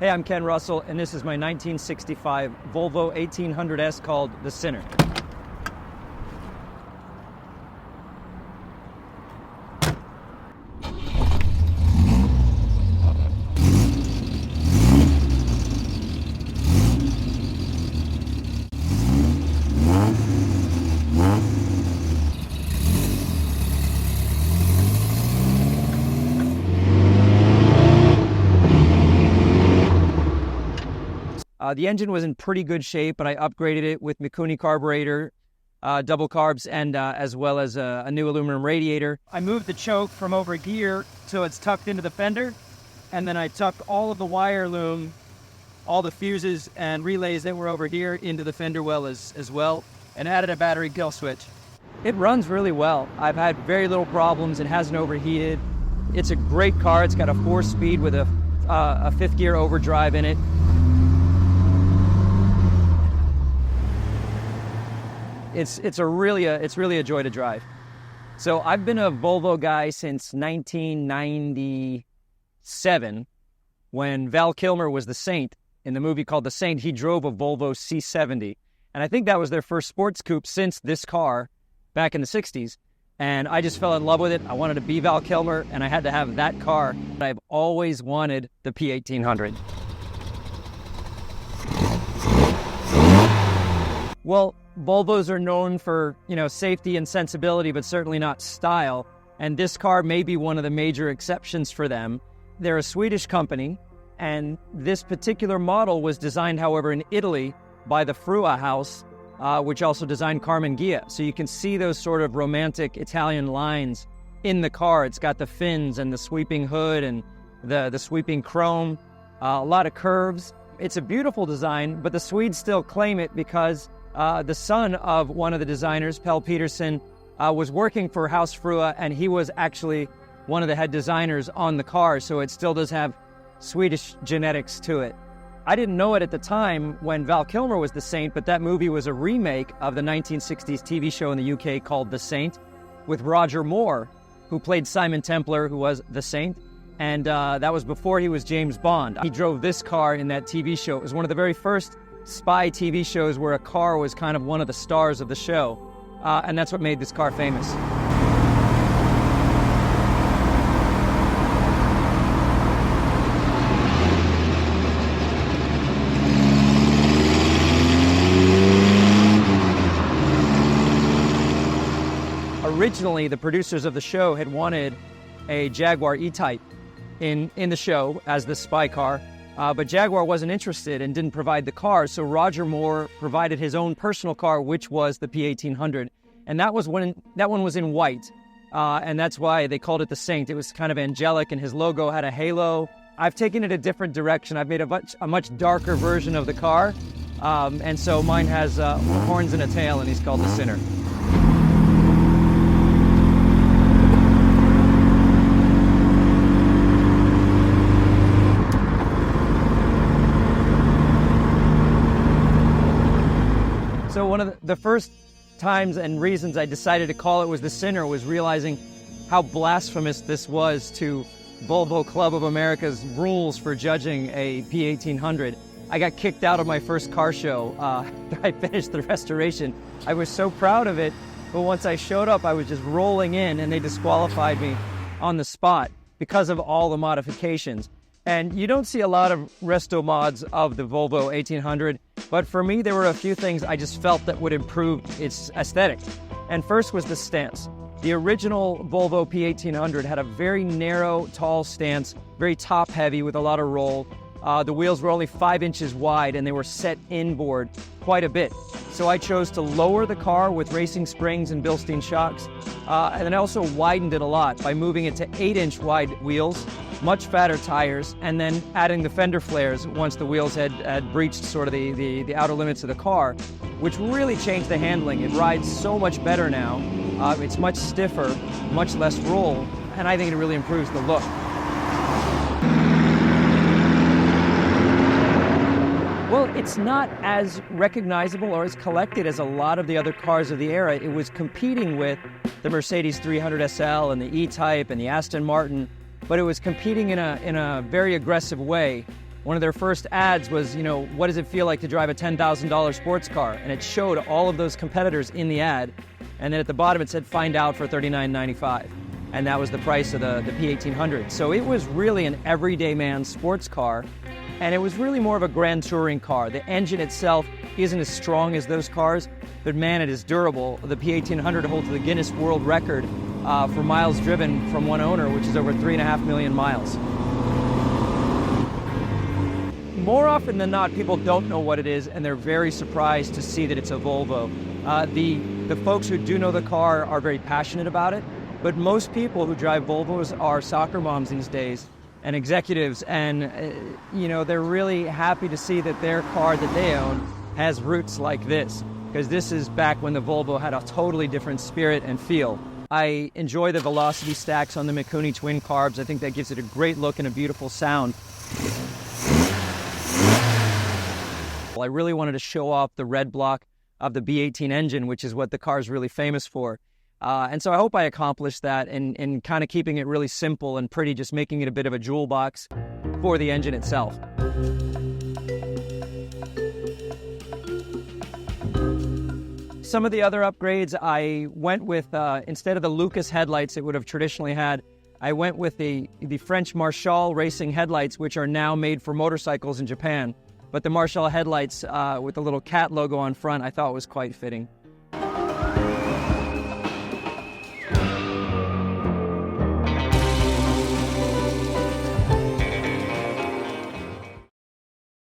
Hey, I'm Ken Russell, and this is my 1965 Volvo 1800S called the Sinner. The engine was in pretty good shape, but I upgraded it with Mikuni carburetor, double carbs, and as well as a new aluminum radiator. I moved the choke from over here so it's tucked into the fender, and then I tucked all of the wire loom, all the fuses and relays that were over here into the fender well as well, and added a battery kill switch. It runs really well. I've had very little problems. It hasn't overheated. It's a great car. It's got a 4-speed with a 5th gear overdrive in it. It's really a joy to drive. So I've been a Volvo guy since 1997, when Val Kilmer was the Saint in the movie called The Saint. He drove a Volvo C70, and I think that was their first sports coupe since this car back in the 60s. And I just fell in love with it. I wanted to be Val Kilmer, and I had to have that car. I've always wanted the P1800. Well, Volvos are known for, safety and sensibility, but certainly not style. And this car may be one of the major exceptions for them. They're a Swedish company, and this particular model was designed, however, in Italy by the Frua house, which also designed Carmen Ghia. So you can see those sort of romantic Italian lines in the car. It's got the fins and the sweeping hood and the sweeping chrome, a lot of curves. It's a beautiful design, but the Swedes still claim it because the son of one of the designers, Pell Peterson, was working for House Frua, and he was actually one of the head designers on the car, so it still does have Swedish genetics to it. I didn't know it at the time when Val Kilmer was the Saint, but that movie was a remake of the 1960s TV show in the UK called The Saint, with Roger Moore, who played Simon Templar, who was the Saint, and that was before he was James Bond. He drove this car in that TV show. It was one of the very first spy TV shows where a car was kind of one of the stars of the show, and that's what made this car famous. Originally, the producers of the show had wanted a Jaguar E-Type in the show as the spy car, but Jaguar wasn't interested and didn't provide the car, so Roger Moore provided his own personal car, which was the P1800, and that one was in white, and that's why they called it the Saint. It was kind of angelic, and his logo had a halo. I've taken it a different direction. I've made a much darker version of the car, and so mine has horns and a tail, and he's called the Sinner. So one of the first times and reasons I decided to call it was the Sinner was realizing how blasphemous this was to Volvo Club of America's rules for judging a P1800. I got kicked out of my first car show after I finished the restoration. I was so proud of it, but once I showed up, I was just rolling in and they disqualified me on the spot because of all the modifications. And you don't see a lot of resto mods of the Volvo 1800, but for me, there were a few things I just felt that would improve its aesthetic. And first was the stance. The original Volvo P1800 had a very narrow, tall stance, very top-heavy with a lot of roll. The wheels were only 5 inches wide and they were set inboard quite a bit. So I chose to lower the car with racing springs and Bilstein shocks, and then I also widened it a lot by moving it to 8-inch wide wheels, much fatter tires, and then adding the fender flares once the wheels had breached sort of the outer limits of the car, which really changed the handling. It rides so much better now. It's much stiffer, much less roll, and I think it really improves the look. Well, it's not as recognizable or as collected as a lot of the other cars of the era. It was competing with the Mercedes 300 SL and the E-Type and the Aston Martin, but it was competing in a very aggressive way. One of their first ads was, what does it feel like to drive a $10,000 sports car? And it showed all of those competitors in the ad. And then at the bottom it said, find out for $39.95. And that was the price of the P1800. So it was really an everyday man's sports car. And it was really more of a grand touring car. The engine itself isn't as strong as those cars, but man, it is durable. The P1800 holds the Guinness World Record for miles driven from one owner, which is over 3.5 million miles. More often than not, people don't know what it is, and they're very surprised to see that it's a Volvo. The folks who do know the car are very passionate about it, but most people who drive Volvos are soccer moms these days and executives, and they're really happy to see that their car that they own has roots like this, because this is back when the Volvo had a totally different spirit and feel. I enjoy the velocity stacks on the Mikuni twin carbs. I think that gives it a great look and a beautiful sound. I really wanted to show off the red block of the B18 engine, which is what the car is really famous for. And so I hope I accomplished that in kind of keeping it really simple and pretty, just making it a bit of a jewel box for the engine itself. Some of the other upgrades, I went with, instead of the Lucas headlights it would have traditionally had, I went with the French Marshall racing headlights, which are now made for motorcycles in Japan. But the Marshall headlights with the little cat logo on front, I thought was quite fitting.